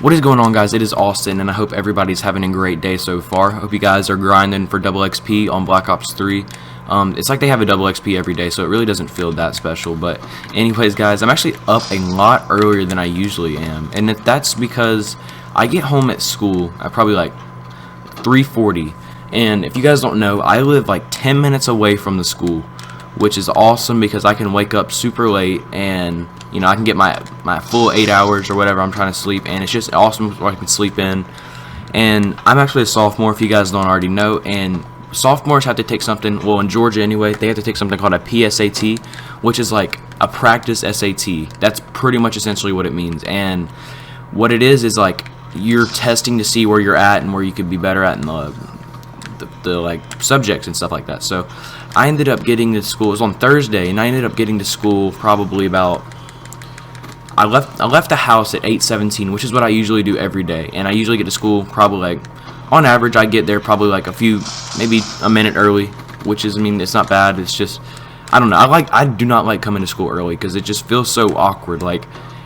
What is going on, guys? It is Austin, and I hope everybody's having a great day so far. Hope you guys are grinding for double XP on Black Ops 3. It's like they have a double XP every day, so it really doesn't feel that special. But anyways, guys, I'm actually up a lot earlier than I usually am, and that's because I get home at school at probably like 3:40. And if you guys don't know, I live like 10 minutes away from the school, which is awesome because I can wake up super late and I can get my full 8 hours or whatever I'm trying to sleep, and it's just awesome where I can sleep in. And I'm actually a sophomore, if you guys don't already know, and sophomores have to take something, well, in Georgia anyway, they have to take something called a PSAT, which is like a practice SAT. That's pretty much essentially what it means. And what it is like you're testing to see where you're at and where you could be better at in the like subjects and stuff like that. So I ended up getting to school, it was on Thursday, and I ended up getting to school probably about, I left the house at 8:17, which is what I usually do every day, and I usually get to school probably like, on average, I get there probably like maybe a minute early, which is, it's not bad. It's just, I don't know, I do not like coming to school early because it just feels so awkward. Like,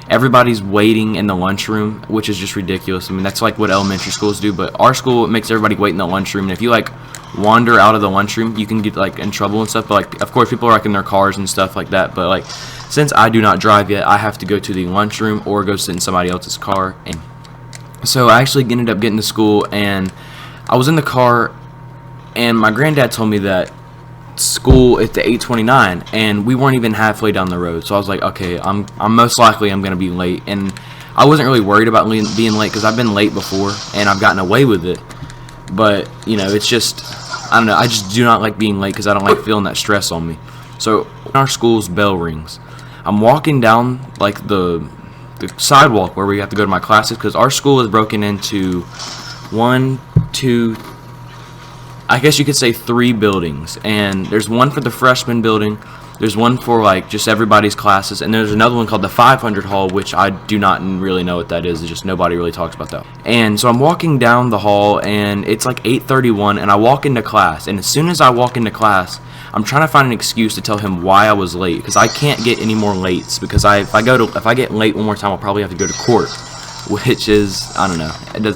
everybody's waiting in the lunchroom, which is just ridiculous. That's like what elementary schools do, but our school, it makes everybody wait in the lunchroom, and if you like wander out of the lunchroom, you can get like in trouble and stuff. But like, of course, people are like in their cars and stuff like that, but like, since I do not drive yet, I have to go to the lunchroom or go sit in somebody else's car. And so I actually ended up getting to school, and I was in the car, and my granddad told me that school at the 8:29, and we weren't even halfway down the road. So I was like, okay, I'm most likely I'm gonna be late, and I wasn't really worried about being late because I've been late before and I've gotten away with it. But it's just, I don't know, I just do not like being late because I don't like feeling that stress on me. So our school's bell rings. I'm walking down like the sidewalk where we have to go to my classes, because our school is broken into I guess you could say 3 buildings, and there's one for the freshman building, there's one for like just everybody's classes, and there's another one called the 500 hall, which I do not really know what that is. It's just nobody really talks about that. And so I'm walking down the hall, and it's like 8:31, and I walk into class, and as soon as I walk into class, I'm trying to find an excuse to tell him why I was late, because I can't get any more lates, because if I get late one more time, I'll probably have to go to court, which is, I don't know,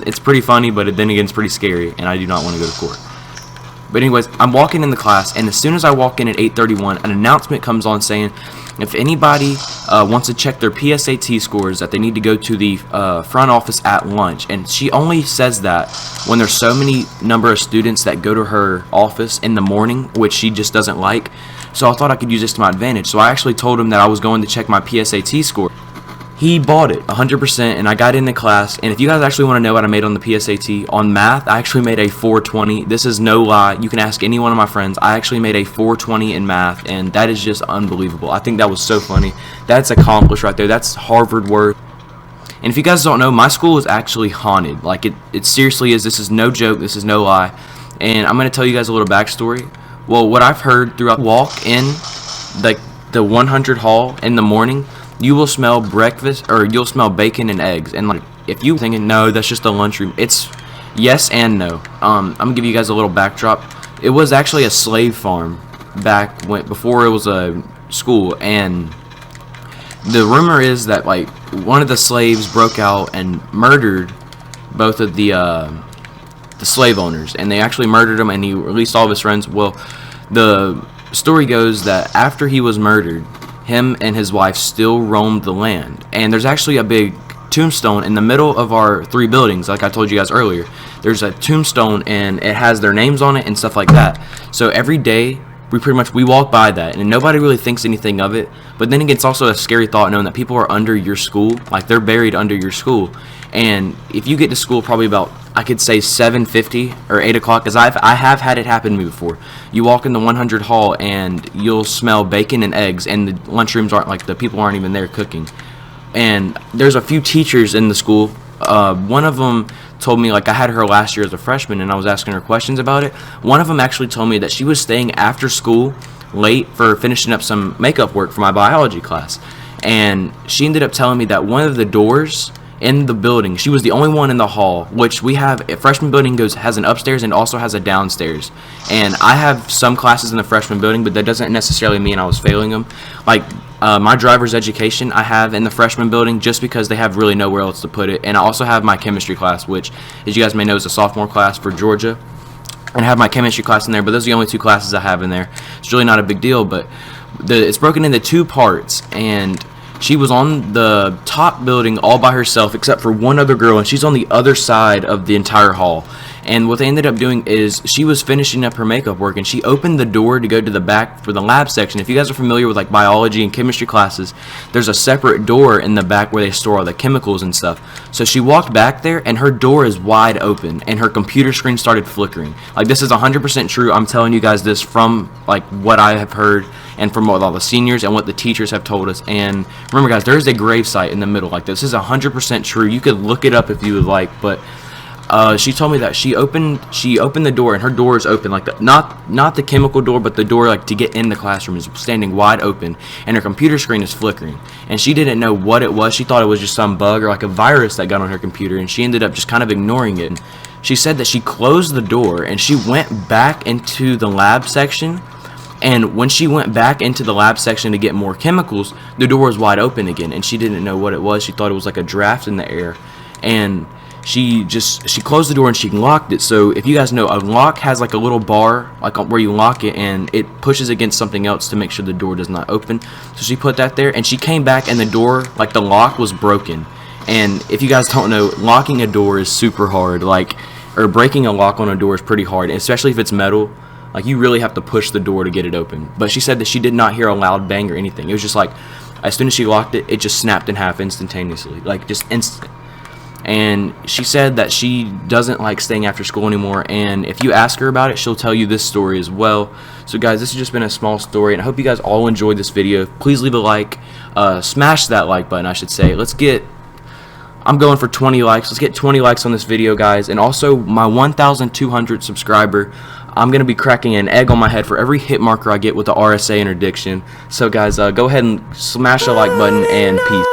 it's pretty funny, but then again, it's pretty scary, and I do not want to go to court. But anyways, I'm walking in the class, and as soon as I walk in at 8:31, an announcement comes on saying if anybody wants to check their PSAT scores, that they need to go to the front office at lunch. And she only says that when there's so many number of students that go to her office in the morning, which she just doesn't like. So I thought I could use this to my advantage. So I actually told him that I was going to check my PSAT score. He bought it 100%, and I got into class. And if you guys actually want to know what I made on the PSAT, on math, I actually made a 420. This is no lie. You can ask any one of my friends. I actually made a 420 in math, and that is just unbelievable. I think that was so funny. That's accomplished right there. That's Harvard worth. And if you guys don't know, my school is actually haunted. Like, it seriously is. This is no joke. This is no lie. And I'm going to tell you guys a little backstory. Well, what I've heard throughout walk in like the 100 hall in the morning, you will smell breakfast, or you'll smell bacon and eggs. And like, if you thinking, no, that's just the lunchroom, it's yes and no. I'm gonna give you guys a little backdrop. It was actually a slave farm before it was a school, and the rumor is that like one of the slaves broke out and murdered both of the slave owners, and they actually murdered him, and he released all of his friends. Well, the story goes that after he was murdered, him and his wife still roamed the land, and there's actually a big tombstone in the middle of our 3 buildings. Like I told you guys earlier, there's a tombstone, and it has their names on it and stuff like that. So every day we walk by that, and nobody really thinks anything of it. But then it's also a scary thought knowing that people are under your school, like they're buried under your school. And if you get to school probably about, I could say 7:50 or 8 o'clock, because I have had it happen to me before. You walk in the 100 hall, and you'll smell bacon and eggs, and the lunchrooms aren't, like, the people aren't even there cooking. And there's a few teachers in the school. One of them told me, like, I had her last year as a freshman, and I was asking her questions about it. One of them actually told me that she was staying after school late for finishing up some makeup work for my biology class. And she ended up telling me that one of the doors in the building, she was the only one in the hall, which we have, a freshman building has an upstairs and also has a downstairs. And I have some classes in the freshman building, but that doesn't necessarily mean I was failing them. Like, My driver's education I have in the freshman building just because they have really nowhere else to put it. And I also have my chemistry class, which, as you guys may know, is a sophomore class for Georgia. And I have my chemistry class in there, but those are the only 2 classes I have in there. It's really not a big deal, but it's broken into 2 parts, and she was on the top building all by herself except for one other girl, and she's on the other side of the entire hall. And what they ended up doing is she was finishing up her makeup work, and she opened the door to go to the back for the lab section. If you guys are familiar with like biology and chemistry classes, there's a separate door in the back where they store all the chemicals and stuff. So she walked back there, and her door is wide open, and her computer screen started flickering. Like, this is 100% true. I'm telling you guys this from like what I have heard and from what all the seniors and what the teachers have told us. And remember, guys, there is a grave site in the middle. Like, this is 100% true. You could look it up if you would like, but she told me that she opened the door, and her door is open, like not the chemical door, but the door like to get in the classroom is standing wide open, and her computer screen is flickering, and she didn't know what it was. She thought it was just some bug or like a virus that got on her computer, and she ended up just kind of ignoring it. She said that she closed the door and she went back into the lab section, and when she went back into the lab section to get more chemicals, the door was wide open again, and she didn't know what it was. She thought it was like a draft in the air, and she closed the door and she locked it. So if you guys know, a lock has like a little bar like where you lock it, and it pushes against something else to make sure the door does not open. So she put that there, and she came back, and the door, like the lock, was broken. And if you guys don't know, locking a door is super hard, like, or breaking a lock on a door is pretty hard, especially if it's metal. Like, you really have to push the door to get it open. But she said that she did not hear a loud bang or anything. It was just like, as soon as she locked it, it just snapped in half instantaneously, like just instant. And she said that she doesn't like staying after school anymore, and if you ask her about it, she'll tell you this story as well. So guys, this has just been a small story, and I hope you guys all enjoyed this video. Please leave a like, smash that like button, I should say. I'm going for 20 likes. Let's get 20 likes on this video, guys. And also, my 1,200 subscriber, I'm going to be cracking an egg on my head for every hit marker I get with the RSA interdiction. So guys, go ahead and smash the like button, and peace.